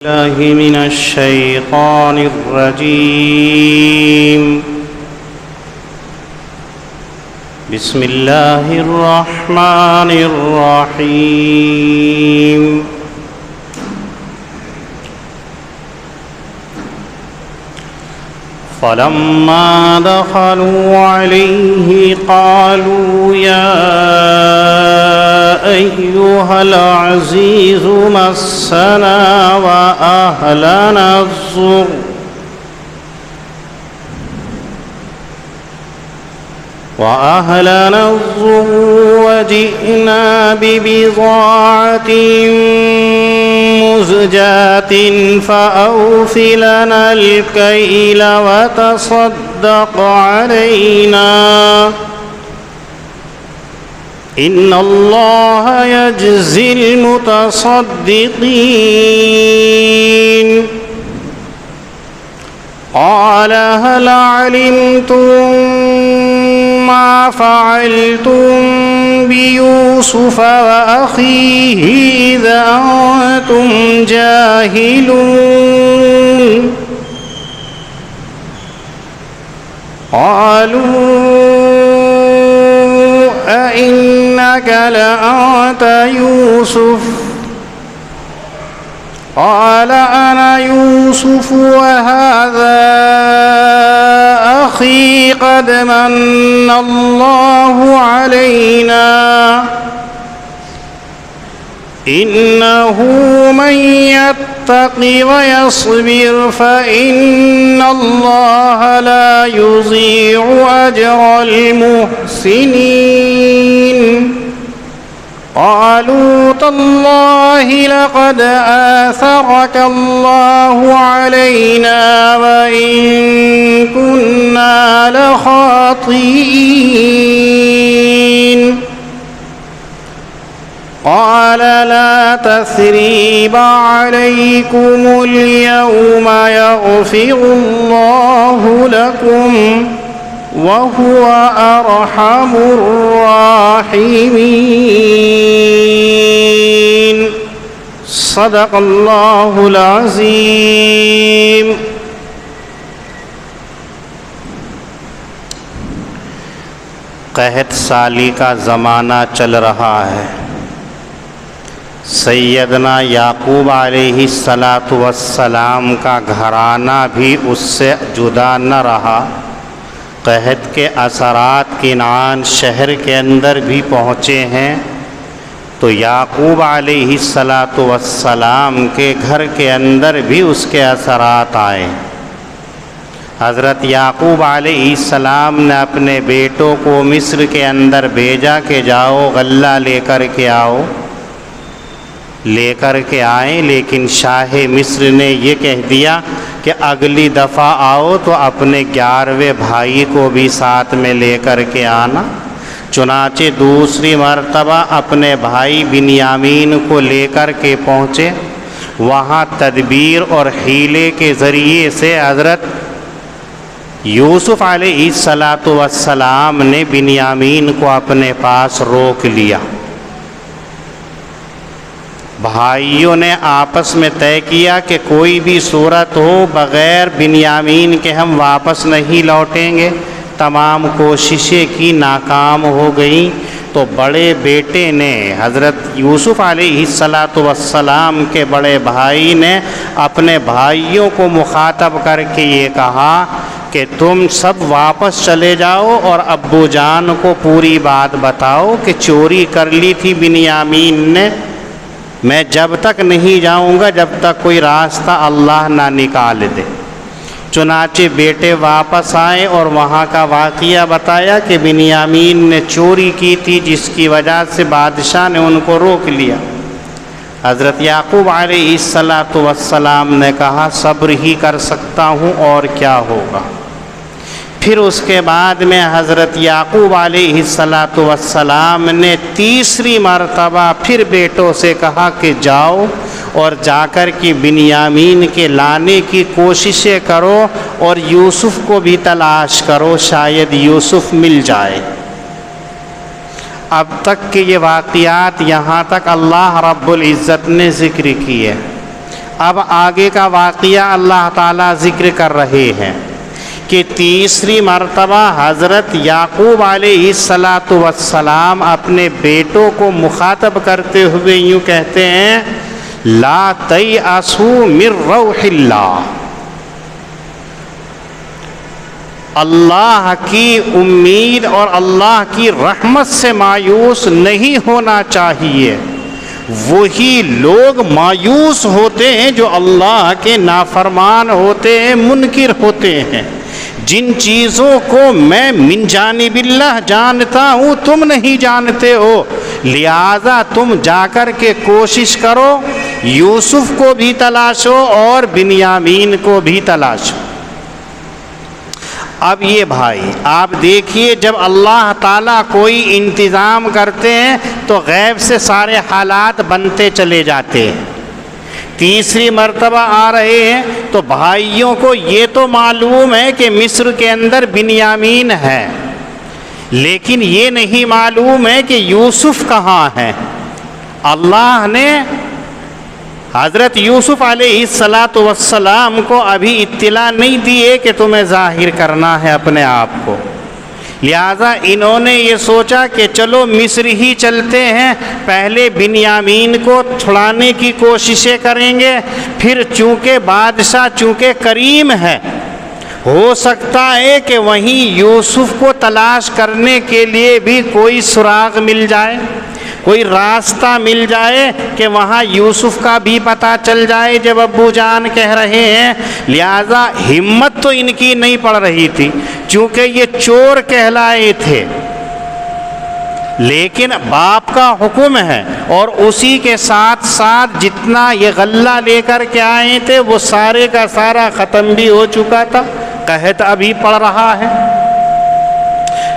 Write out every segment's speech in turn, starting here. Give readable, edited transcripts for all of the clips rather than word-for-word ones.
الله من الشيطان الرجيم. بسم الله الرحمن الرحيم. فلما دخلوا عليه قالوا يا أيها العزيز مسنا وأهلنا الضر وجئنا ببضاعة مزجاة فأوف لنا الكيل وتصدق علينا إن الله يجزي المتصدقين. قال هل علمتم ما فعلتم بيوسف وأخيه إذا أنتم جاهلون. قالوا أئنك لأنت يوسف؟ قال أنا يوسف وهذا أخي قد من الله علينا إنه من يتق ويصبر فإن الله لا يضيع أجر المحسنين. قالوا تالله لقد آثرك الله علينا وإن كنا لخاطئين. قال لا تثريب عليكم اليوم يغفر الله لكم وهو أرحم الراحمين. صدق الله العظيم. قحط سالی کا زمانہ چل رہا ہے. سیدنا یعقوب علیہ السلام کا گھرانہ بھی اس سے جدا نہ رہا. قحط کے اثرات کنعان شہر کے اندر بھی پہنچے ہیں تو یعقوب علیہ السلام کے گھر کے اندر بھی اس کے اثرات آئے. حضرت یعقوب علیہ السلام نے اپنے بیٹوں کو مصر کے اندر بھیجا کہ جاؤ غلہ لے کر کے آئیں، لیکن شاہ مصر نے یہ کہہ دیا کہ اگلی دفعہ آؤ تو اپنے 11ویں بھائی کو بھی ساتھ میں لے کر کے آنا. چنانچہ دوسری مرتبہ اپنے بھائی بنیامین کو لے کر کے پہنچے. وہاں تدبیر اور حیلے کے ذریعے سے حضرت یوسف علیہ السلام نے بنیامین کو اپنے پاس روک لیا. بھائیوں نے آپس میں طے کیا کہ کوئی بھی صورت ہو بغیر بنیامین کے ہم واپس نہیں لوٹیں گے. تمام کوششیں کی، ناکام ہو گئیں. تو بڑے بیٹے نے حضرت یوسف علیہ السلام کے بڑے بھائی نے اپنے بھائیوں کو مخاطب کر کے یہ کہا کہ تم سب واپس چلے جاؤ اور ابو جان کو پوری بات بتاؤ کہ چوری کر لی تھی بنیامین نے. میں جب تک نہیں جاؤں گا جب تک کوئی راستہ اللہ نہ نکال دے. چنانچہ بیٹے واپس آئے اور وہاں کا واقعہ بتایا کہ بنیامین نے چوری کی تھی جس کی وجہ سے بادشاہ نے ان کو روک لیا. حضرت یعقوب علیہ السلام نے کہا صبر ہی کر سکتا ہوں اور کیا ہوگا. پھر اس کے بعد میں حضرت یعقوب علیہ السلام نے تیسری مرتبہ پھر بیٹوں سے کہا کہ جاؤ اور جا کر کے بنیامین کے لانے کی کوششیں کرو اور یوسف کو بھی تلاش کرو، شاید یوسف مل جائے. اب تک کے یہ واقعات یہاں تک اللہ رب العزت نے ذکر کیے. اب آگے کا واقعہ اللہ تعالیٰ ذکر کر رہے ہیں کہ تیسری مرتبہ حضرت یعقوب علیہ السلام اپنے بیٹوں کو مخاطب کرتے ہوئے یوں کہتے ہیں لا تیأسوا من روح اللہ، اللہ کی امید اور اللہ کی رحمت سے مایوس نہیں ہونا چاہیے۔ وہی لوگ مایوس ہوتے ہیں جو اللہ کے نافرمان ہوتے ہیں، منکر ہوتے ہیں۔ جن چیزوں کو میں من جانب اللہ جانتا ہوں تم نہیں جانتے ہو، لہذا تم جا کر کے کوشش کرو، یوسف کو بھی تلاشو اور بنیامین کو بھی تلاشو۔ اب یہ بھائی آپ دیکھیے، جب اللہ تعالیٰ کوئی انتظام کرتے ہیں تو غیب سے سارے حالات بنتے چلے جاتے ہیں۔ تیسری مرتبہ آ رہے ہیں تو بھائیوں کو یہ تو معلوم ہے کہ مصر کے اندر بنیامین ہے، لیکن یہ نہیں معلوم ہے کہ یوسف کہاں ہے۔ اللہ نے حضرت یوسف علیہ السلام کو ابھی اطلاع نہیں دی ہے کہ تمہیں ظاہر کرنا ہے اپنے آپ کو، لہذا انہوں نے یہ سوچا کہ چلو مصر ہی چلتے ہیں، پہلے بنیامین کو چھڑانے کی کوششیں کریں گے، پھر چونکہ بادشاہ چونکہ کریم ہے، ہو سکتا ہے کہ وہیں یوسف کو تلاش کرنے کے لیے بھی کوئی سراغ مل جائے، کوئی راستہ مل جائے کہ وہاں یوسف کا بھی پتہ چل جائے جب ابو جان کہہ رہے ہیں۔ لہذا ہمت تو ان کی نہیں پڑ رہی تھی، چونکہ یہ چور کہلائے تھے، لیکن باپ کا حکم ہے اور اسی کے ساتھ ساتھ جتنا یہ غلہ لے کر کے آئے تھے وہ سارے کا سارا ختم بھی ہو چکا تھا، قحط ابھی پڑ رہا ہے۔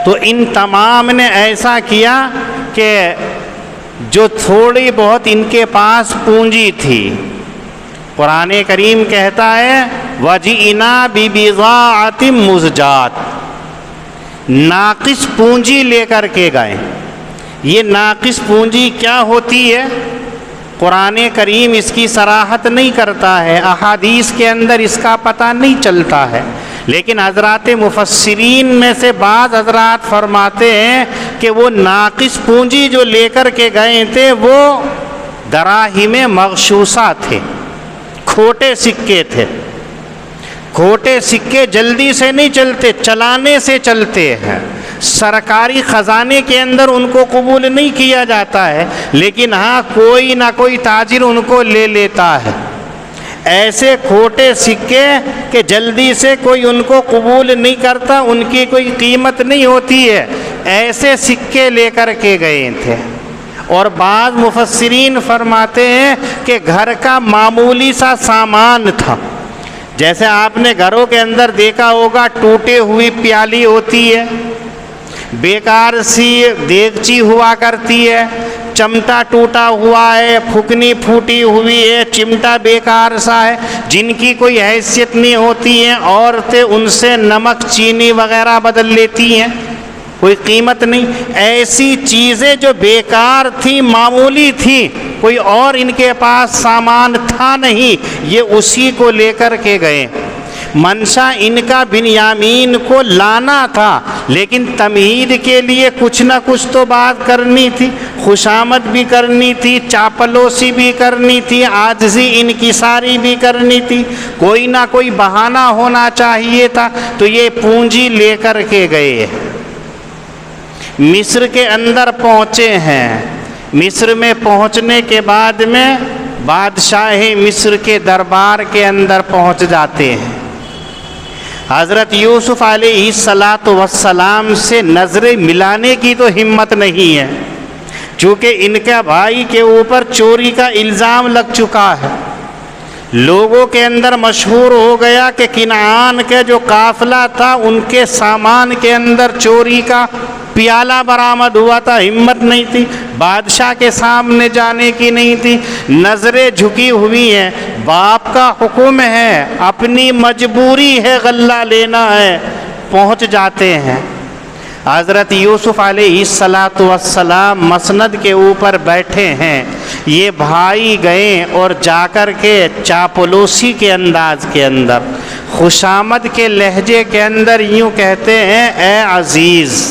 تو ان تمام نے ایسا کیا کہ جو تھوڑی بہت ان کے پاس پونجی تھی، قرآن کریم کہتا ہے وَجِئْنَا بِبِضَاعَةٍ مُزْجَاةٍ، ناقص پونجی لے کر کے گئے۔ یہ ناقص پونجی کیا ہوتی ہے؟ قرآن کریم اس کی صراحت نہیں کرتا ہے، احادیث کے اندر اس کا پتہ نہیں چلتا ہے، لیکن حضرات مفسرین میں سے بعض حضرات فرماتے ہیں کہ وہ ناقص پونجی جو لے کر کے گئے تھے وہ دراہم مغشوشہ تھے، کھوٹے سکے تھے۔ کھوٹے سکے جلدی سے نہیں چلتے، چلانے سے چلتے ہیں۔ سرکاری خزانے کے اندر ان کو قبول نہیں کیا جاتا ہے، لیکن ہاں کوئی نہ کوئی تاجر ان کو لے لیتا ہے۔ ایسے کھوٹے سکے کہ جلدی سے کوئی ان کو قبول نہیں کرتا، ان کی کوئی قیمت نہیں ہوتی ہے، ایسے سکے لے کر کے گئے تھے۔ اور بعض مفسرین فرماتے ہیں کہ گھر کا معمولی سا سامان تھا، جیسے آپ نے گھروں کے اندر دیکھا ہوگا ٹوٹے ہوئی پیالی ہوتی ہے، بیکار سی دیگچی ہوا کرتی ہے، چمٹا ٹوٹا ہوا ہے، پھکنی پھوٹی ہوئی ہے، چمٹا بیکار سا ہے، جن کی کوئی حیثیت نہیں ہوتی ہیں، عورتیں ان سے نمک چینی وغیرہ بدل لیتی ہیں، کوئی قیمت نہیں۔ ایسی چیزیں جو بیکار تھی، معمولی تھی، کوئی اور ان کے پاس سامان تھا نہیں، یہ اسی کو لے کر کے گئے۔ منشا ان کا بنیامین کو لانا تھا، لیکن تمہید کے لیے کچھ نہ کچھ تو بات کرنی تھی، خوشامد بھی کرنی تھی، چاپلوسی بھی کرنی تھی، عاجزی انکساری بھی کرنی تھی، کوئی نہ کوئی بہانہ ہونا چاہیے تھا۔ تو یہ پونجی لے کر کے گئے، مصر کے اندر پہنچے ہیں۔ مصر میں پہنچنے کے بعد میں بادشاہ مصر کے دربار کے اندر پہنچ جاتے ہیں۔ حضرت یوسف علیہ السلام سے نظریں ملانے کی تو ہمت نہیں ہے، چونکہ ان کے بھائی کے اوپر چوری کا الزام لگ چکا ہے۔ لوگوں کے اندر مشہور ہو گیا کہ کنعان کے جو قافلہ تھا ان کے سامان کے اندر چوری کا پیالہ برآمد ہوا تھا، ہمت نہیں تھی، بادشاہ کے سامنے جانے کی نہیں تھی، نظریں جھکی ہوئی ہیں، باپ کا حکم ہے، اپنی مجبوری ہے، غلہ لینا ہے، پہنچ جاتے ہیں۔ حضرت یوسف علیہ السلام مسند کے اوپر بیٹھے ہیں، یہ بھائی گئے اور جا کر کے چاپلوسی کے انداز کے اندر، خوشامد کے لہجے کے اندر یوں کہتے ہیں، اے عزیز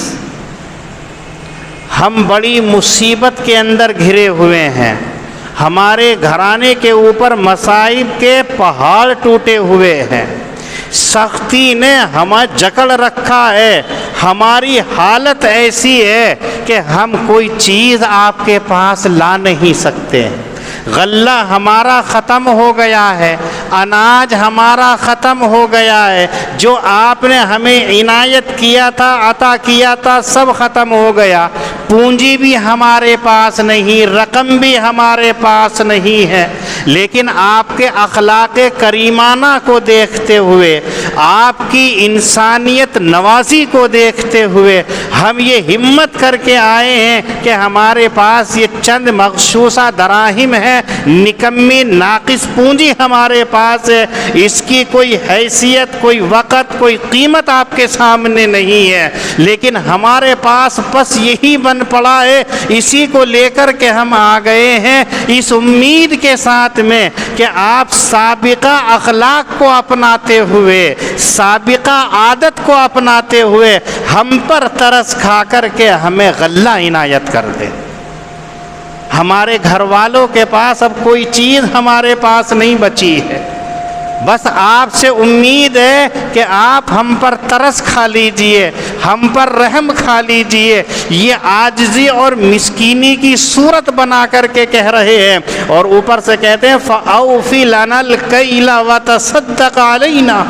ہم بڑی مصیبت کے اندر گھرے ہوئے ہیں، ہمارے گھرانے کے اوپر مصائب کے پہاڑ ٹوٹے ہوئے ہیں، سختی نے ہمیں جکڑ رکھا ہے، ہماری حالت ایسی ہے کہ ہم کوئی چیز آپ کے پاس لا نہیں سکتے، غلہ ہمارا ختم ہو گیا ہے، اناج ہمارا ختم ہو گیا ہے، جو آپ نے ہمیں عنایت کیا تھا، عطا کیا تھا، سب ختم ہو گیا، پونجی بھی ہمارے پاس نہیں، رقم بھی ہمارے پاس نہیں ہے، لیکن آپ کے اخلاق کریمانہ کو دیکھتے ہوئے، آپ کی انسانیت نوازی کو دیکھتے ہوئے ہم یہ ہمت کر کے آئے ہیں کہ ہمارے پاس یہ چند مغشوشہ دراہم ہے، نکمی ناقص پونجی ہمارے پاس ہے، اس کی کوئی حیثیت، کوئی وقت، کوئی قیمت آپ کے سامنے نہیں ہے، لیکن ہمارے پاس بس یہی بن پڑا ہے، اسی کو لے کر کے ہم آ گئے ہیں، اس امید کے ساتھ میں کہ آپ سابقہ اخلاق کو اپناتے ہوئے، سابقہ عادت کو اپناتے ہوئے ہم پر ترس کھا کر کے ہمیں غلہ عنایت کر دیں۔ ہمارے گھر والوں کے پاس اب کوئی چیز ہمارے پاس نہیں بچی ہے، بس آپ سے امید ہے کہ آپ ہم پر ترس کھا لیجئے، ہم پر رحم کھا لیجئے، یہ عاجزی اور مسکینی کی صورت بنا کر کے کہہ رہے ہیں، اور اوپر سے کہتے ہیں فَأَوْفِ لَنَا الْكَيْلَ وَتَصَدَّقْ عَلَيْنَا،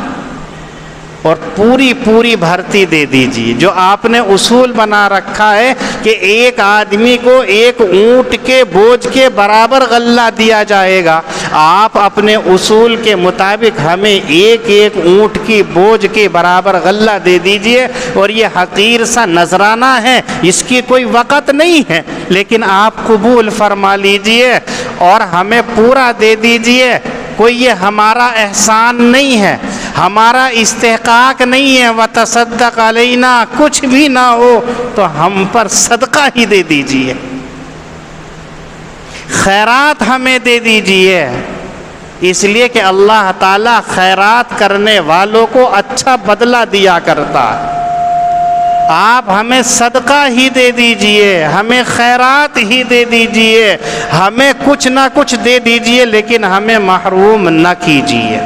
اور پوری بھرتی دے دیجیے۔ جو آپ نے اصول بنا رکھا ہے کہ ایک آدمی کو ایک اونٹ کے بوجھ کے برابر غلہ دیا جائے گا، آپ اپنے اصول کے مطابق ہمیں ایک ایک اونٹ کی بوجھ کے برابر غلہ دے دیجئے، اور یہ حقیر سا نذرانہ ہے، اس کی کوئی وقت نہیں ہے، لیکن آپ قبول فرما لیجئے اور ہمیں پورا دے دیجئے، کوئی یہ ہمارا احسان نہیں ہے، ہمارا استحقاق نہیں ہے، وتصدق علینا، کچھ بھی نہ ہو تو ہم پر صدقہ ہی دے دیجئے، خیرات ہمیں دے دیجئے، اس لیے کہ اللہ تعالیٰ خیرات کرنے والوں کو اچھا بدلہ دیا کرتا ہے۔ آپ ہمیں صدقہ ہی دے دیجئے، ہمیں خیرات ہی دے دیجئے، ہمیں کچھ نہ کچھ دے دیجئے، لیکن ہمیں محروم نہ کیجئے۔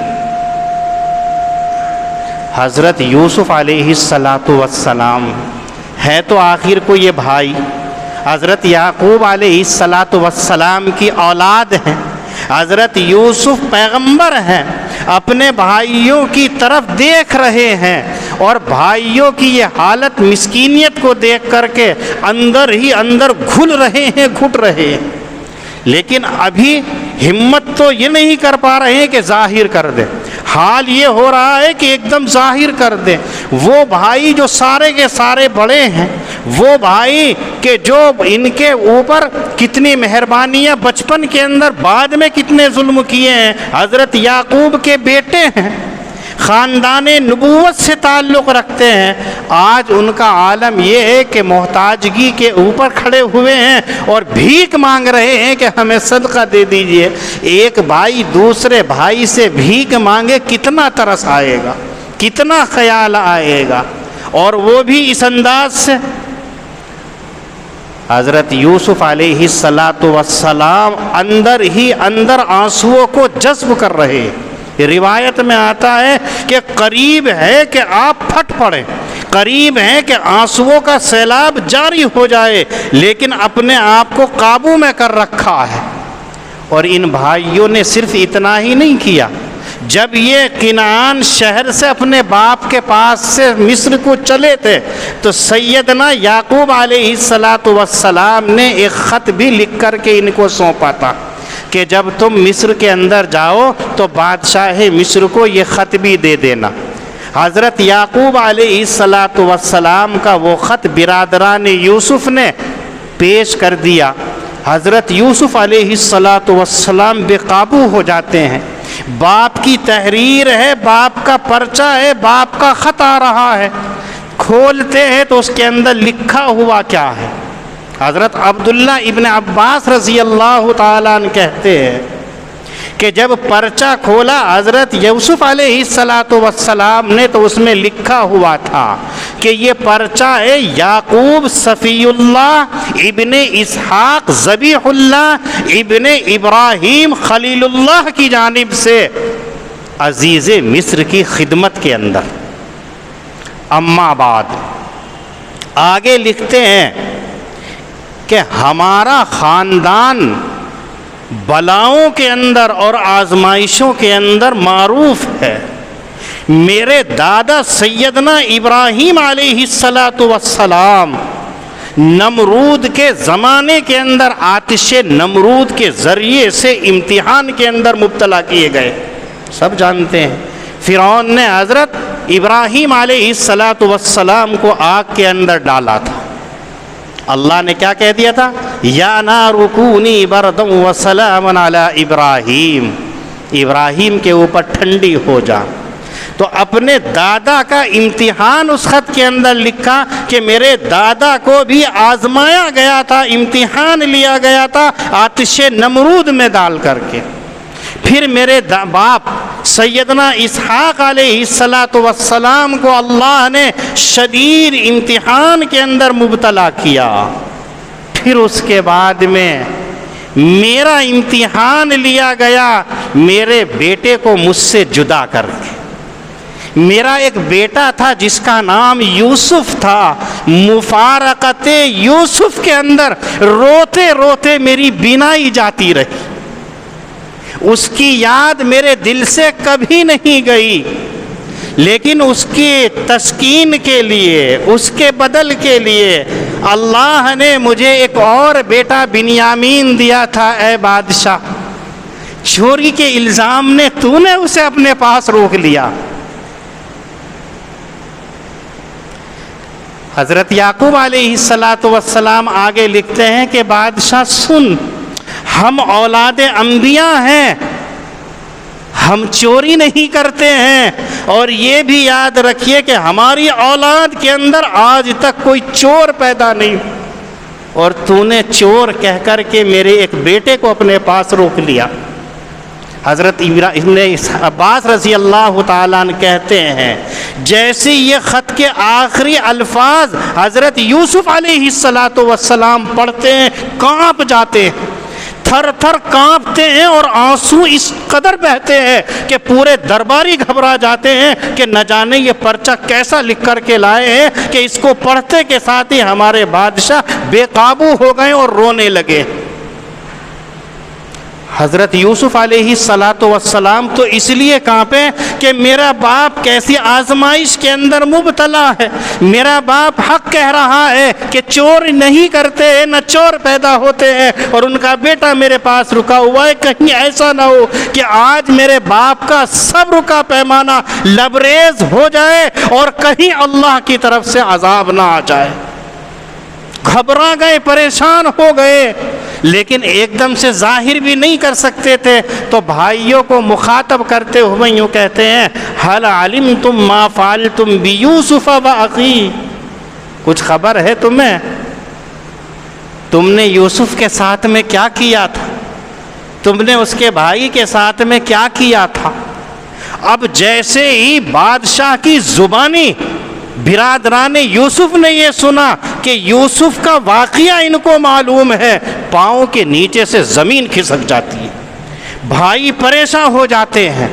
حضرت یوسف علیہ السلام ہے تو آخر کو یہ بھائی حضرت یعقوب علیہ السلام کی اولاد ہیں، حضرت یوسف پیغمبر ہیں، اپنے بھائیوں کی طرف دیکھ رہے ہیں، اور بھائیوں کی یہ حالت مسکینیت کو دیکھ کر کے اندر ہی اندر گھل رہے ہیں، گھٹ رہے ہیں، لیکن ابھی ہمت تو یہ نہیں کر پا رہے ہیں کہ ظاہر کر دیں، حال یہ ہو رہا ہے کہ ایک دم ظاہر کر دیں۔ وہ بھائی جو سارے کے سارے بڑے ہیں، وہ بھائی کہ جو ان کے اوپر کتنی مہربانیاں بچپن کے اندر، بعد میں کتنے ظلم کیے ہیں، حضرت یعقوب کے بیٹے ہیں، خاندان نبوت سے تعلق رکھتے ہیں، آج ان کا عالم یہ ہے کہ محتاجگی کے اوپر کھڑے ہوئے ہیں اور بھیک مانگ رہے ہیں کہ ہمیں صدقہ دے دیجئے۔ ایک بھائی دوسرے بھائی سے بھیک مانگے، کتنا ترس آئے گا، کتنا خیال آئے گا، اور وہ بھی اس انداز سے۔ حضرت یوسف علیہ السلام اندر ہی اندر آنسوؤں کو جذب کر رہے ہیں۔ روایت میں آتا ہے کہ قریب ہے کہ آپ پھٹ پڑیں، قریب ہے کہ آنسوؤں کا سیلاب جاری ہو جائے، لیکن اپنے آپ کو قابو میں کر رکھا ہے۔ اور ان بھائیوں نے صرف اتنا ہی نہیں کیا، جب یہ کنعان شہر سے اپنے باپ کے پاس سے مصر کو چلے تھے تو سیدنا یعقوب علیہ السلام نے ایک خط بھی لکھ کر کے ان کو سونپا تھا کہ جب تم مصر کے اندر جاؤ تو بادشاہ مصر کو یہ خط بھی دے دینا۔ حضرت یعقوب علیہ السلام کا وہ خط برادران یوسف نے پیش کر دیا۔ حضرت یوسف علیہ السلام بے قابو ہو جاتے ہیں، باپ کی تحریر ہے، باپ کا پرچہ ہے، باپ کا خط آ رہا ہے، کھولتے ہیں تو اس کے اندر لکھا ہوا کیا ہے؟ حضرت عبداللہ ابن عباس رضی اللہ تعالیٰ عنہ کہتے ہیں کہ جب پرچہ کھولا حضرت یوسف علیہ السلام نے تو اس میں لکھا ہوا تھا کہ یہ پرچہ ہے یعقوب صفی اللہ ابن اسحاق ذبیح اللہ ابن ابراہیم خلیل اللہ کی جانب سے عزیز مصر کی خدمت کے اندر۔ اما بعد آگے لکھتے ہیں کہ ہمارا خاندان بلاؤں کے اندر اور آزمائشوں کے اندر معروف ہے۔ میرے دادا سیدنا ابراہیم علیہ السلام نمرود کے زمانے کے اندر آتش نمرود کے ذریعے سے امتحان کے اندر مبتلا کیے گئے، سب جانتے ہیں۔ فرعون نے حضرت ابراہیم علیہ السلام کو آگ کے اندر ڈالا تھا، اللہ نے کیا کہہ دیا تھا؟ یا نار کونی بردا وسلاما علی ابراہیم، ابراہیم کے اوپر ٹھنڈی ہو جا۔ تو اپنے دادا کا امتحان اس خط کے اندر لکھا کہ میرے دادا کو بھی آزمایا گیا تھا، امتحان لیا گیا تھا آتش نمرود میں ڈال کر کے۔ پھر میرے باپ سیدنا اسحاق علیہ السلام کو اللہ نے شدید امتحان کے اندر مبتلا کیا۔ پھر اس کے بعد میں میرا امتحان لیا گیا میرے بیٹے کو مجھ سے جدا کر کے۔ میرا ایک بیٹا تھا جس کا نام یوسف تھا، مفارقت یوسف کے اندر روتے روتے میری بینائی جاتی رہی، اس کی یاد میرے دل سے کبھی نہیں گئی، لیکن اس کی تسکین کے لیے، اس کے بدل کے لیے اللہ نے مجھے ایک اور بیٹا بنیامین دیا تھا۔ اے بادشاہ، چوری کے الزام نے تو نے اسے اپنے پاس روک لیا۔ حضرت یعقوب علیہ السلام آگے لکھتے ہیں کہ بادشاہ سن، ہم اولاد انبیاء ہیں، ہم چوری نہیں کرتے ہیں، اور یہ بھی یاد رکھیے کہ ہماری اولاد کے اندر آج تک کوئی چور پیدا نہیں، اور تو نے چور کہہ کر کے میرے ایک بیٹے کو اپنے پاس روک لیا۔ حضرت ابن عباس رضی اللہ تعالیٰ عنہ کہتے ہیں جیسے یہ خط کے آخری الفاظ حضرت یوسف علیہ السلام پڑھتے ہیں کانپ جاتے ہیں، تھر تھر کانپتے ہیں، اور آنسو اس قدر بہتے ہیں کہ پورے درباری گھبرا جاتے ہیں کہ نہ جانے یہ پرچہ کیسا لکھ کر کے لائے ہیں کہ اس کو پڑھتے کے ساتھ ہی ہمارے بادشاہ بے قابو ہو گئے اور رونے لگے۔ حضرت یوسف علیہ السلام تو اس لیے کانپے کہ میرا باپ کیسی آزمائش کے اندر مبتلا ہے، میرا باپ حق کہہ رہا ہے کہ چور نہیں کرتے ہیں، نہ چور پیدا ہوتے ہیں، اور ان کا بیٹا میرے پاس رکا ہوا ہے، کہیں ایسا نہ ہو کہ آج میرے باپ کا صبر کا پیمانہ لبریز ہو جائے اور کہیں اللہ کی طرف سے عذاب نہ آ جائے۔ گھبرا گئے، پریشان ہو گئے، لیکن ایک دم سے ظاہر بھی نہیں کر سکتے تھے، تو بھائیوں کو مخاطب کرتے ہوئے یوں کہتے ہیں هل علمتم ما فعلتم بیوسف واخی، کچھ خبر ہے تمہیں؟ تم نے یوسف کے ساتھ میں کیا کیا تھا؟ تم نے اس کے بھائی کے ساتھ میں کیا کیا تھا؟ اب جیسے ہی بادشاہ کی زبانی برادران یوسف نے یہ سنا کہ یوسف کا واقعہ ان کو معلوم ہے، پاؤں کے نیچے سے زمین کھسک جاتی ہے، بھائی پریشان ہو جاتے ہیں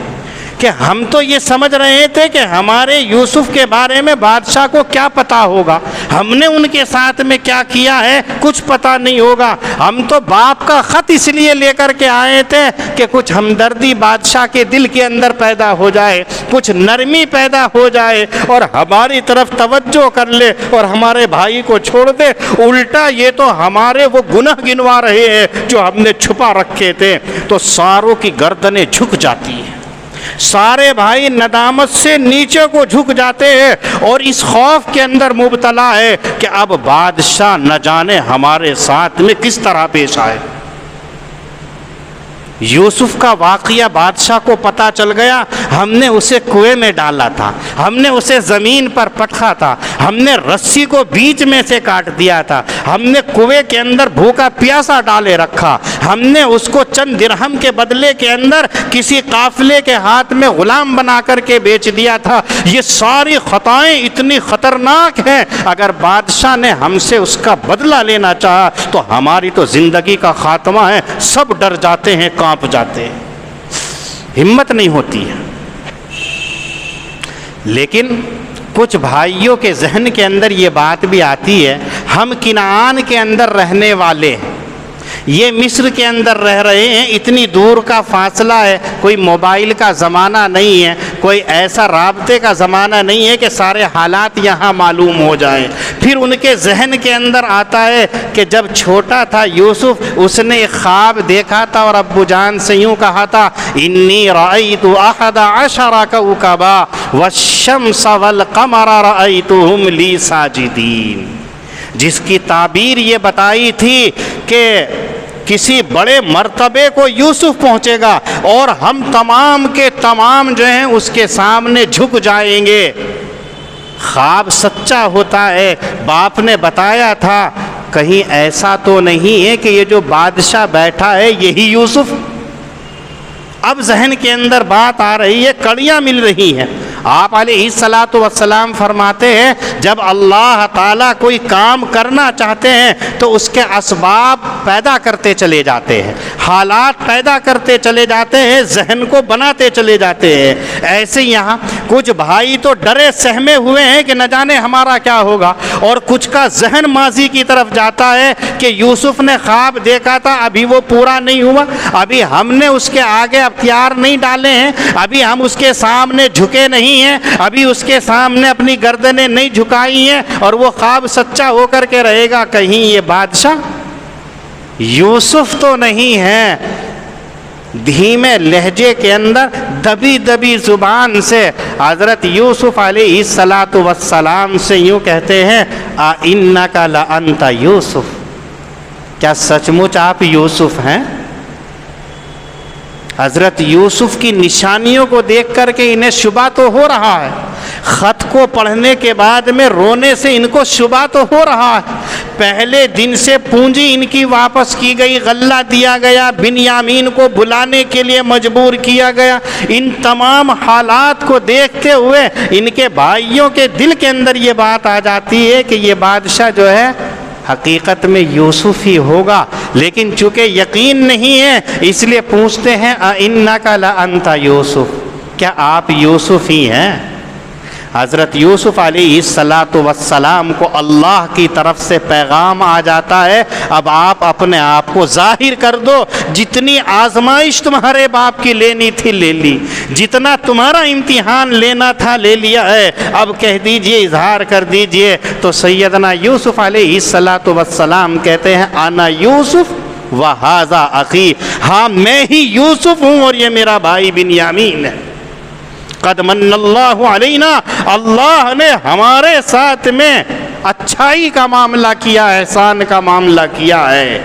کہ ہم تو یہ سمجھ رہے تھے کہ ہمارے یوسف کے بارے میں بادشاہ کو کیا پتا ہوگا، ہم نے ان کے ساتھ میں کیا کیا ہے کچھ پتا نہیں ہوگا، ہم تو باپ کا خط اس لیے لے کر کے آئے تھے کہ کچھ ہمدردی بادشاہ کے دل کے اندر پیدا ہو جائے، کچھ نرمی پیدا ہو جائے اور ہماری طرف توجہ کر لے اور ہمارے بھائی کو چھوڑ دے، الٹا یہ تو ہمارے وہ گناہ گنوا رہے ہیں جو ہم نے چھپا رکھے تھے۔ تو ساروں کی گردنیں جھک جاتی ہیں، سارے بھائی ندامت سے نیچے کو جھک جاتے ہیں اور اس خوف کے اندر مبتلا ہے کہ اب بادشاہ نہ جانے ہمارے ساتھ میں کس طرح پیش آئے۔ یوسف کا واقعہ بادشاہ کو پتہ چل گیا، ہم نے اسے کنویں میں ڈالا تھا، ہم نے اسے زمین پر پٹکا تھا، ہم نے رسی کو بیچ میں سے کاٹ دیا تھا، ہم نے کنویں کے اندر بھوکا پیاسا ڈالے رکھا، ہم نے اس کو چند درہم کے بدلے کے اندر کسی قافلے کے ہاتھ میں غلام بنا کر کے بیچ دیا تھا۔ یہ ساری خطائیں اتنی خطرناک ہیں، اگر بادشاہ نے ہم سے اس کا بدلہ لینا چاہا تو ہماری تو زندگی کا خاتمہ ہے۔ سب ڈر جاتے ہیں، کانپ جاتے ہیں، ہمت نہیں ہوتی ہے۔ لیکن کچھ بھائیوں کے ذہن کے اندر یہ بات بھی آتی ہے، ہم کنعان کے اندر رہنے والے ہیں، یہ مصر کے اندر رہ رہے ہیں، اتنی دور کا فاصلہ ہے، کوئی موبائل کا زمانہ نہیں ہے، کوئی ایسا رابطے کا زمانہ نہیں ہے کہ سارے حالات یہاں معلوم ہو جائیں۔ پھر ان کے ذہن کے اندر آتا ہے کہ جب چھوٹا تھا یوسف، اس نے ایک خواب دیکھا تھا اور ابو جان سے یوں کہا تھا، انی رأیت 11 کوکبا والشمس والقمر رأیتهم لی ساجدین، جس کی تعبیر یہ بتائی تھی کہ کسی بڑے مرتبے کو یوسف پہنچے گا اور ہم تمام کے تمام جو ہیں اس کے سامنے جھک جائیں گے۔ خواب سچا ہوتا ہے، باپ نے بتایا تھا، کہیں ایسا تو نہیں ہے کہ یہ جو بادشاہ بیٹھا ہے یہی یوسف؟ اب ذہن کے اندر بات آ رہی ہے، کڑیاں مل رہی ہیں۔ آپ علیہ الصلاۃ والسلام فرماتے ہیں جب اللہ تعالیٰ کوئی کام کرنا چاہتے ہیں تو اس کے اسباب پیدا کرتے چلے جاتے ہیں، حالات پیدا کرتے چلے جاتے ہیں، ذہن کو بناتے چلے جاتے ہیں۔ ایسے یہاں کچھ بھائی تو ڈرے سہمے ہوئے ہیں کہ نہ جانے ہمارا کیا ہوگا، اور کچھ کا ذہن ماضی کی طرف جاتا ہے کہ یوسف نے خواب دیکھا تھا، ابھی وہ پورا نہیں ہوا، ابھی ہم نے اس کے آگے اختیار نہیں ڈالے ہیں، ابھی ہم اس کے سامنے جھکے نہیں ہیں، ابھی اس کے سامنے اپنی گردنیں نہیں جھکائی ہیں، اور وہ خواب سچا ہو کر کے رہے گا۔ کہیں یہ بادشاہ یوسف تو نہیں ہے؟ دھیمے لہجے کے اندر دبی دبی زبان سے حضرت یوسف علیہ الصلاۃ والسلام سے یوں کہتے ہیں، اِنَّكَ لَأَنْتَ یوسف، کیا سچ مچ آپ یوسف ہیں؟ حضرت یوسف کی نشانیوں کو دیکھ کر کے انہیں شبہ تو ہو رہا ہے، خط کو پڑھنے کے بعد میں رونے سے ان کو شبہ تو ہو رہا ہے۔ پہلے دن سے پونجی ان کی واپس کی گئی، غلہ دیا گیا، بنیامین کو بلانے کے لیے مجبور کیا گیا۔ ان تمام حالات کو دیکھتے ہوئے ان کے بھائیوں کے دل کے اندر یہ بات آ جاتی ہے کہ یہ بادشاہ جو ہے حقیقت میں یوسف ہی ہوگا، لیکن چونکہ یقین نہیں ہے اس لیے پوچھتے ہیں، اِنَّكَ لَأَنْتَ یوسف، کیا آپ یوسف ہی ہیں؟ حضرت یوسف علیہ الصلاۃ والسلام کو اللہ کی طرف سے پیغام آ جاتا ہے، اب آپ اپنے آپ کو ظاہر کر دو، جتنی آزمائش تمہارے باپ کی لینی تھی لے لی، جتنا تمہارا امتحان لینا تھا لے لیا ہے، اب کہہ دیجئے، اظہار کر دیجئے۔ تو سیدنا یوسف علیہ الصلاۃ والسلام کہتے ہیں، انا یوسف وہذا اخی، ہاں میں ہی یوسف ہوں اور یہ میرا بھائی بنیامین ہے۔ قد من اللہ علینا، اللہ نے ہمارے ساتھ میں اچھائی کا معاملہ کیا، احسان کا معاملہ کیا ہے۔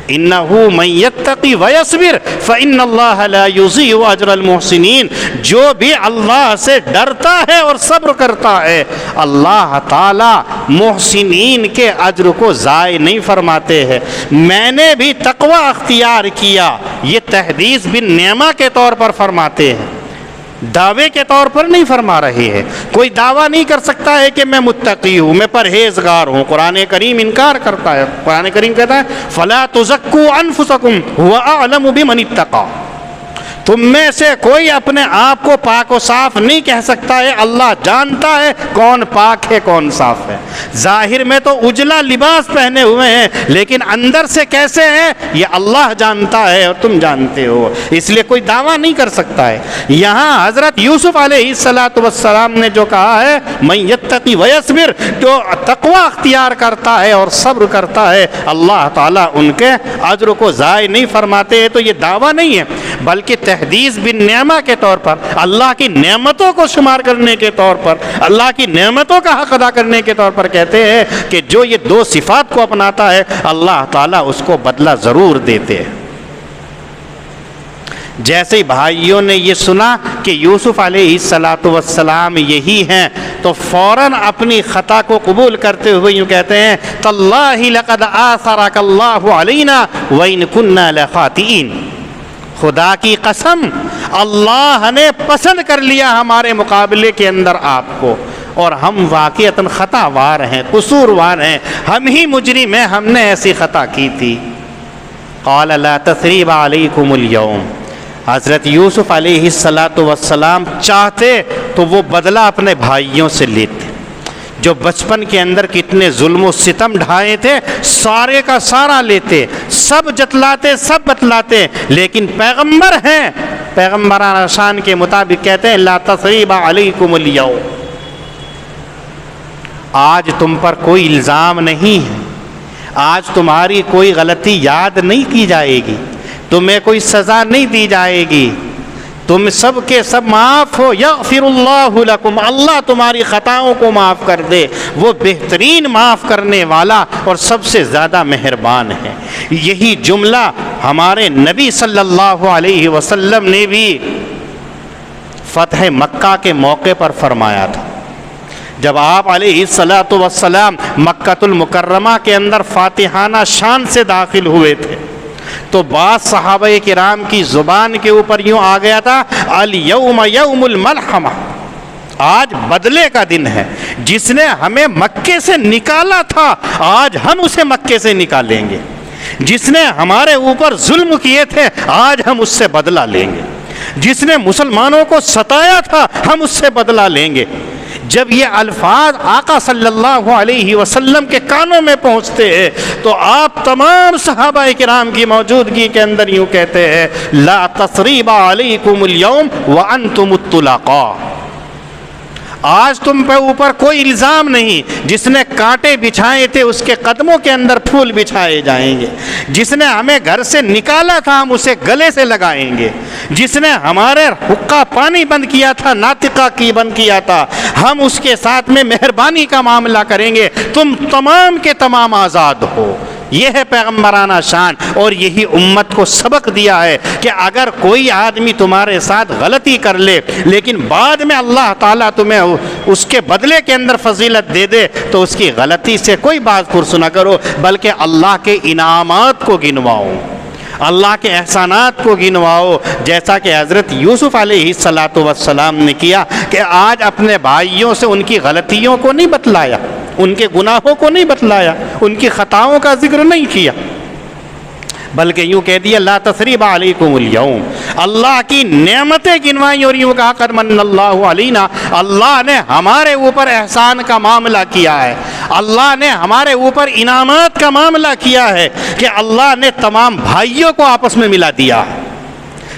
انہو من یتقی ویصبر فإن اللہ لا یضیع اجر المحسنین، جو بھی اللہ سے ڈرتا ہے اور صبر کرتا ہے، اللہ تعالی محسنین کے اجر کو ضائع نہیں فرماتے ہیں۔ میں نے بھی تقوی اختیار کیا، یہ تحدیث بن نعمہ کے طور پر فرماتے ہیں، دعوے کے طور پر نہیں فرما رہے ہیں۔ کوئی دعویٰ نہیں کر سکتا ہے کہ میں متقی ہوں، میں پرہیزگار ہوں، قرآن کریم انکار کرتا ہے۔ قرآن کریم کہتا ہے فَلَا تُزَكُّوا أَنفُسَكُمْ هُوَ أَعْلَمُ بِمَنِ اتَّقَىٰ، تم میں سے کوئی اپنے آپ کو پاک و صاف نہیں کہہ سکتا ہے، اللہ جانتا ہے کون پاک ہے کون صاف ہے۔ ظاہر میں تو اجلا لباس پہنے ہوئے ہیں، لیکن اندر سے کیسے ہیں یہ اللہ جانتا ہے اور تم جانتے ہو، اس لیے کوئی دعویٰ نہیں کر سکتا ہے۔ یہاں حضرت یوسف علیہ الصلاۃ والسلام نے جو کہا ہے، من یتقی ویصبر، جو تقوی اختیار کرتا ہے اور صبر کرتا ہے، اللہ تعالیٰ ان کے اجر کو ضائع نہیں فرماتے ہیں۔ تو یہ دعویٰ نہیں ہے، بلکہ تحدیث بن نعمہ کے طور پر، اللہ کی نعمتوں کو شمار کرنے کے طور پر، اللہ کی نعمتوں کا حق ادا کرنے کے طور پر کہتے ہیں کہ جو یہ دو صفات کو اپناتا ہے اللہ تعالیٰ اس کو بدلہ ضرور دیتے ہیں۔ جیسے ہی بھائیوں نے یہ سنا کہ یوسف علیہ السلام یہی ہیں تو فوراً اپنی خطا کو قبول کرتے ہوئے یوں کہتے ہیں تاللہ لقد آثرک اللہ علینا وإن کنا لخاطئین، خدا کی قسم اللہ نے پسند کر لیا ہمارے مقابلے کے اندر آپ کو، اور ہم واقعتاً خطا وار ہیں، قصور وار ہیں، ہم ہی مجرم ہیں، ہم نے ایسی خطا کی تھی۔ قال لا تثریب علیکم اليوم، حضرت یوسف علیہ السلام چاہتے تو وہ بدلہ اپنے بھائیوں سے لیتے، جو بچپن کے اندر کتنے ظلم و ستم ڈھائے تھے سارے کا سارا لیتے، سب جتلاتے، سب بتلاتے، لیکن پیغمبر ہیں، پیغمبران شان کے مطابق کہتے ہیں لا تثریب علیکم اليوم، آج تم پر کوئی الزام نہیں ہے، آج تمہاری کوئی غلطی یاد نہیں کی جائے گی، تمہیں کوئی سزا نہیں دی جائے گی، تم سب کے سب معاف ہو، یغفر اللہ لکم، اللہ تمہاری خطاؤں کو معاف کر دے، وہ بہترین معاف کرنے والا اور سب سے زیادہ مہربان ہے۔ یہی جملہ ہمارے نبی صلی اللہ علیہ وسلم نے بھی فتح مکہ کے موقع پر فرمایا تھا، جب آپ علیہ السلام مکۃ المکرمہ کے اندر فاتحانہ شان سے داخل ہوئے تھے تو بعض صحابہ کرام کی زبان کے اوپر یوں آ گیا تھا الیوم یوم الملحمہ، آج بدلے کا دن ہے، جس نے ہمیں مکے سے نکالا تھا آج ہم اسے مکے سے نکالیں گے، جس نے ہمارے اوپر ظلم کیے تھے آج ہم اس سے بدلہ لیں گے، جس نے مسلمانوں کو ستایا تھا ہم اس سے بدلہ لیں گے۔ جب یہ الفاظ آقا صلی اللہ علیہ وسلم کے کانوں میں پہنچتے ہیں تو آپ تمام صحابہ کرام کی موجودگی کے اندر یوں کہتے ہیں لا تثریب علیکم اليوم وانتم الطلقاء، آج تم پہ اوپر کوئی الزام نہیں، جس نے کانٹے بچھائے تھے اس کے قدموں کے اندر پھول بچھائے جائیں گے، جس نے ہمیں گھر سے نکالا تھا ہم اسے گلے سے لگائیں گے، جس نے ہمارے حقہ پانی بند کیا تھا، ناطقہ کی بند کیا تھا، ہم اس کے ساتھ میں مہربانی کا معاملہ کریں گے، تم تمام کے تمام آزاد ہو۔ یہ ہے پیغمبرانہ شان، اور یہی امت کو سبق دیا ہے کہ اگر کوئی آدمی تمہارے ساتھ غلطی کر لے لیکن بعد میں اللہ تعالیٰ تمہیں اس کے بدلے کے اندر فضیلت دے دے تو اس کی غلطی سے کوئی بات پرس نہ کرو، بلکہ اللہ کے انعامات کو گنواؤ، اللہ کے احسانات کو گنواؤ، جیسا کہ حضرت یوسف علیہ السلام نے کیا کہ آج اپنے بھائیوں سے ان کی غلطیوں کو نہیں بتلایا، ان کے گناہوں کو نہیں بتلایا، ان کی خطاؤں کا ذکر نہیں کیا، بلکہ یوں کہہ دیا لا تثریب علیکم اليوم، اللہ کی نعمتیں گنوائیں اور یوں کہا قد من اللہ علینا، اللہ نے ہمارے اوپر احسان کا معاملہ کیا ہے، اللہ نے ہمارے اوپر انعامات کا معاملہ کیا ہے کہ اللہ نے تمام بھائیوں کو آپس میں ملا دیا،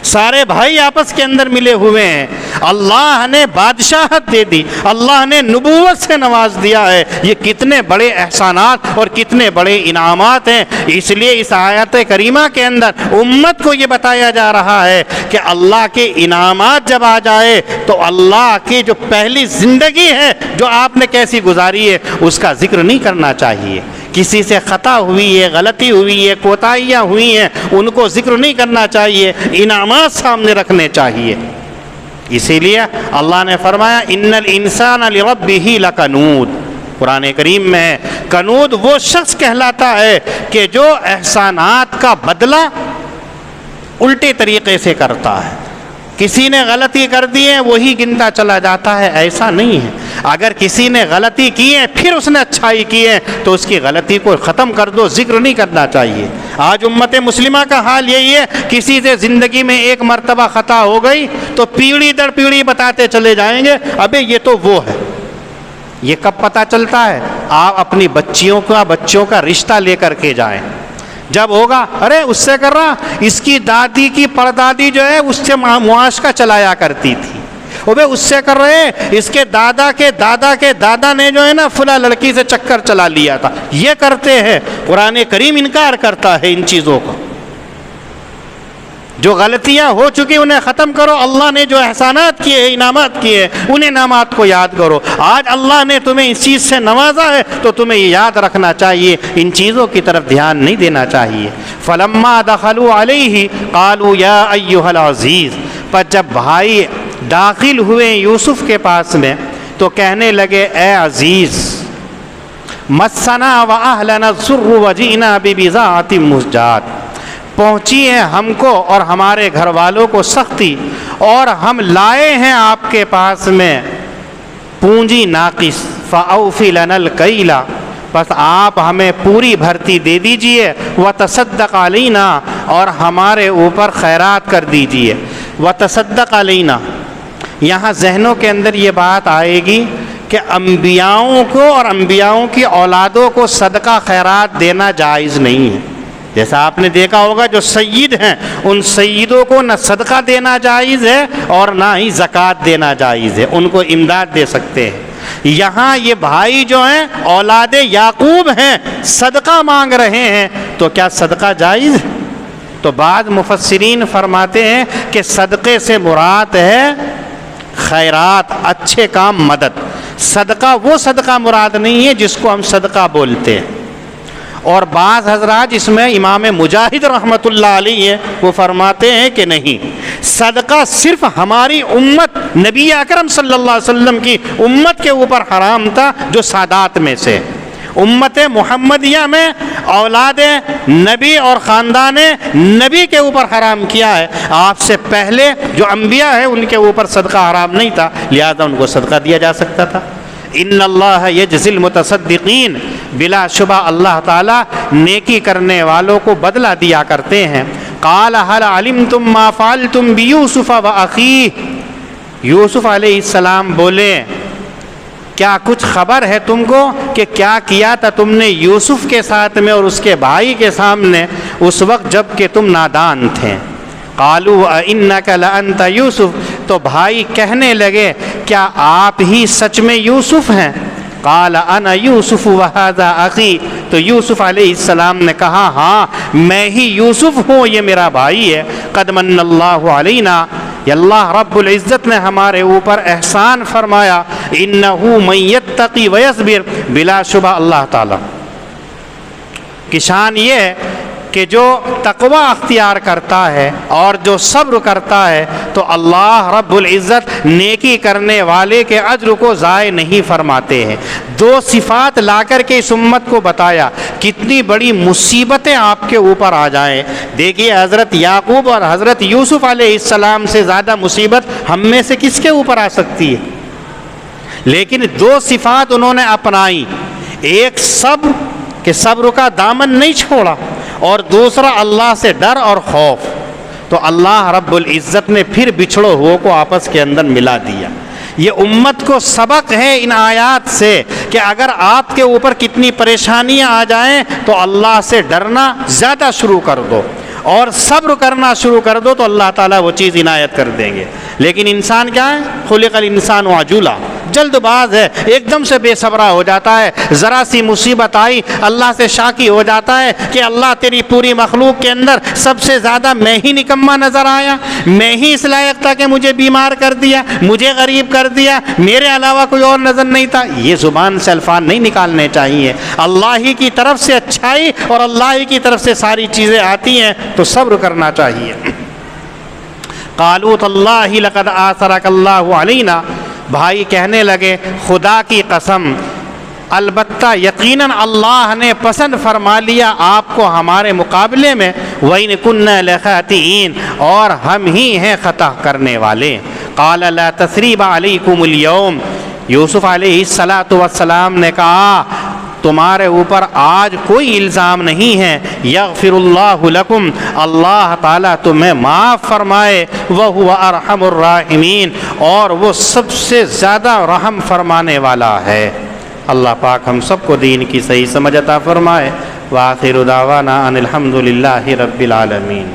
سارے بھائی آپس کے اندر ملے ہوئے ہیں، اللہ نے بادشاہت دے دی، اللہ نے نبوت سے نواز دیا ہے، یہ کتنے بڑے احسانات اور کتنے بڑے انعامات ہیں۔ اس لیے اس آیت کریمہ کے اندر امت کو یہ بتایا جا رہا ہے کہ اللہ کے انعامات جب آ جائے تو اللہ کی جو پہلی زندگی ہے جو آپ نے کیسی گزاری ہے اس کا ذکر نہیں کرنا چاہیے، کسی سے خطا ہوئی ہے، غلطی ہوئی ہے، کوتاہیاں ہوئی ہیں، ان کو ذکر نہیں کرنا چاہیے، انعامات سامنے رکھنے چاہیے۔ اسی لیے اللہ نے فرمایا ان الانسان لربہ لکنود، قرآن کریم میں ہے کنود وہ شخص کہلاتا ہے کہ جو احسانات کا بدلہ الٹے طریقے سے کرتا ہے، کسی نے غلطی کر دی ہے وہی گنتا چلا جاتا ہے، ایسا نہیں ہے، اگر کسی نے غلطی کی ہے پھر اس نے اچھائی کی ہے تو اس کی غلطی کو ختم کر دو، ذکر نہیں کرنا چاہیے۔ آج امت مسلمہ کا حال یہی ہے، کسی سے زندگی میں ایک مرتبہ خطا ہو گئی تو پیڑھی در پیڑھی بتاتے چلے جائیں گے ابے یہ تو وہ ہے۔ یہ کب پتہ چلتا ہے؟ آپ اپنی بچوں کا رشتہ لے کر کے جائیں، جب ہوگا ارے اس سے کر رہا، اس کی دادی کی پردادی جو ہے اس سے معاش کا چلایا کرتی تھی، وہ اس سے کر رہے، اس کے دادا کے دادا کے دادا نے جو ہے نا فلاں لڑکی سے چکر چلا لیا تھا، یہ کرتے ہیں۔ قرآن کریم انکار کرتا ہے ان چیزوں کا، جو غلطیاں ہو چکی انہیں ختم کرو، اللہ نے جو احسانات کیے، انعامات کیے، ان انعامات کو یاد کرو۔ آج اللہ نے تمہیں اس چیز سے نوازا ہے تو تمہیں یہ یاد رکھنا چاہیے، ان چیزوں کی طرف دھیان نہیں دینا چاہیے۔ فلما دخلوا علیہ قالوا یا ایھا العزیز، پر جب بھائی داخل ہوئے یوسف کے پاس میں تو کہنے لگے اے عزیز، مسنا واہلنا الضر وجئنا ببضاعۃ مزجاۃ، پہنچی ہے ہم کو اور ہمارے گھر والوں کو سختی، اور ہم لائے ہیں آپ کے پاس میں پونجی ناقص، فأوفِ لنا الکیل، بس آپ ہمیں پوری بھرتی دے دیجئے، وتصدق علینا، اور ہمارے اوپر خیرات کر دیجئے۔ وتصدق علینا، یہاں ذہنوں کے اندر یہ بات آئے گی کہ انبیاؤں کو اور انبیاؤں کی اولادوں کو صدقہ خیرات دینا جائز نہیں ہے۔ جیسا آپ نے دیکھا ہوگا جو سید ہیں ان سیدوں کو نہ صدقہ دینا جائز ہے اور نہ ہی زکوٰۃ دینا جائز ہے، ان کو امداد دے سکتے ہیں۔ یہاں یہ بھائی جو ہیں اولاد یعقوب ہیں، صدقہ مانگ رہے ہیں، تو کیا صدقہ جائز ہے؟ تو بعض مفسرین فرماتے ہیں کہ صدقے سے مراد ہے خیرات، اچھے کام، مدد۔ صدقہ وہ صدقہ مراد نہیں ہے جس کو ہم صدقہ بولتے ہیں۔ اور بعض حضرات اس میں امام مجاہد رحمۃ اللہ علیہ ہے، وہ فرماتے ہیں کہ نہیں، صدقہ صرف ہماری امت نبی اکرم صلی اللہ علیہ وسلم کی امت کے اوپر حرام تھا، جو سادات میں سے امت محمدیہ میں اولاد نبی اور خاندان نبی کے اوپر حرام کیا ہے۔ آپ سے پہلے جو انبیاء ہیں ان کے اوپر صدقہ حرام نہیں تھا، لہذا ان کو صدقہ دیا جا سکتا تھا۔ ان اللہ یجزی المتصدقین، بلا شبہ اللہ تعالیٰ نیکی کرنے والوں کو بدلہ دیا کرتے ہیں۔ قال هل علمتم ما فعلتم بیوسف واخیہ، یوسف علیہ السلام بولے کیا کچھ خبر ہے تم کو کہ کیا کیا تھا تم نے یوسف کے ساتھ میں اور اس کے بھائی کے سامنے اس وقت جب کہ تم نادان تھے؟ قالوا اِنَّكَ لَأَنْتَ یوسف، تو بھائی کہنے لگے کیا آپ ہی سچ میں یوسف ہیں؟ قال انا یوسف وہذا اخی، تو یوسف علیہ السلام نے کہا ہاں میں ہی یوسف ہوں، یہ میرا بھائی ہے۔ قد من اللہ علینا، اللہ رب العزت نے ہمارے اوپر احسان فرمایا، انہ من یتقی ویصبر، بلا شبہ اللہ تعالی کی شان یہ ہے کہ جو تقوی اختیار کرتا ہے اور جو صبر کرتا ہے تو اللہ رب العزت نیکی کرنے والے کے اجر کو ضائع نہیں فرماتے ہیں۔ دو صفات لا کر کے اس امت کو بتایا، کتنی بڑی مصیبتیں آپ کے اوپر آ جائیں۔ دیکھیے حضرت یعقوب اور حضرت یوسف علیہ السلام سے زیادہ مصیبت ہم میں سے کس کے اوپر آ سکتی ہے؟ لیکن دو صفات انہوں نے اپنائی، ایک صبر کہ صبر کا دامن نہیں چھوڑا، اور دوسرا اللہ سے ڈر اور خوف، تو اللہ رب العزت نے پھر بچھڑو ہوئے کو آپس کے اندر ملا دیا۔ یہ امت کو سبق ہے ان آیات سے کہ اگر آپ کے اوپر کتنی پریشانیاں آ جائیں تو اللہ سے ڈرنا زیادہ شروع کر دو اور صبر کرنا شروع کر دو تو اللہ تعالیٰ وہ چیز عنایت کر دیں گے۔ لیکن انسان کیا ہے؟ خلق الانسان عجولا، جلد باز ہے، ایک دم سے بے صبرا ہو جاتا ہے، ذرا سی مصیبت آئی اللہ سے شاکی ہو جاتا ہے کہ اللہ تیری پوری مخلوق کے اندر سب سے زیادہ میں ہی نکما نظر آیا، میں ہی اس لائق تھا کہ مجھے بیمار کر دیا، مجھے غریب کر دیا، میرے علاوہ کوئی اور نظر نہیں تھا۔ یہ زبان سے الفاظ نہیں نکالنے چاہیے، اللہ ہی کی طرف سے اچھائی اور اللہ ہی کی طرف سے ساری چیزیں آتی ہیں تو صبر کرنا چاہیے۔ قالوا تاللہ لقد آثرک اللہ علینا، بھائی کہنے لگے خدا کی قسم البتہ یقیناً اللہ نے پسند فرما لیا آپ کو ہمارے مقابلے میں، وَإِن كُنَّا لَخَاطِئِينَ، اور ہم ہی ہیں خطا کرنے والے۔ قال لا تثریب علیکم اليوم، یوسف علیہ السلام نے کہا تمہارے اوپر آج کوئی الزام نہیں ہے، یغفر اللہ لکم، اللہ تعالیٰ تمہیں معاف فرمائے، وہو ارحم الراحمین، اور وہ سب سے زیادہ رحم فرمانے والا ہے۔ اللہ پاک ہم سب کو دین کی صحیح سمجھ عطا فرمائے۔ وآخر دعوانا ان الحمد للہ رب العالمین۔